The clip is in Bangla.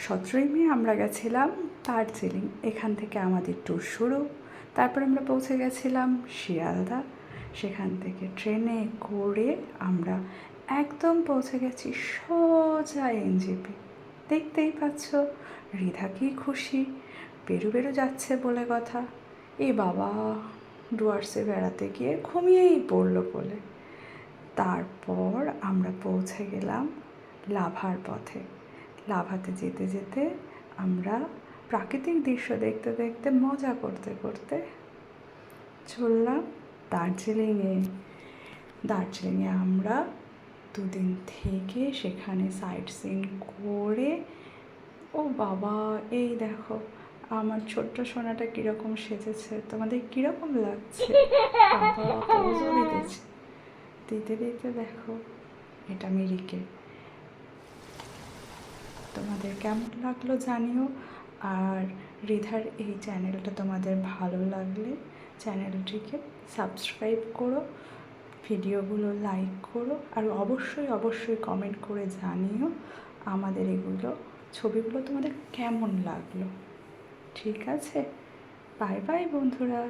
17ই মে আমরা গেছিলাম দার্জিলিং। এখান থেকে আমাদের ট্যুর শুরু। তারপর আমরা পৌঁছে গেছিলাম শিয়ালদা। সেখান থেকে ট্রেনে করে আমরা একদম পৌঁছে গেছি সোজা এনজেপি। দেখতেই পাচ্ছ রিধা কি খুশি, বেরু বেরু যাচ্ছে বলে কথা। এ বাবা, ডুয়ার্সে বেড়াতে গিয়ে ঘুমিয়েই পড়লো বলে। তারপর আমরা পৌঁছে গেলাম লাভার পথে। লাভাতে যেতে যেতে আমরা প্রাকৃতিক দৃশ্য দেখতে দেখতে মজা করতে করতে চললাম দার্জিলিংয়ে। দার্জিলিংয়ে আমরা 2 দিন থেকে সেখানে সাইট সিন করে, ও বাবা এই দেখো আমার ছোট্ট সোনাটা কীরকম সেজেছে, তোমাদের কীরকম লাগছে? বাবা পোজও দিতেছে, দিতে দিতে দেখো এটা মিরিকে। তোমাদের কেমন লাগলো জানিও। আর রিধার এই চ্যানেলটা তোমাদের ভালো লাগলে চ্যানেলটিকে সাবস্ক্রাইব করো, ভিডিওগুলো লাইক করো, আর অবশ্যই অবশ্যই কমেন্ট করে জানিও আমাদের এগুলো ছবিগুলো তোমাদের কেমন লাগলো। ঠিক আছে, বাই বাই বন্ধুরা।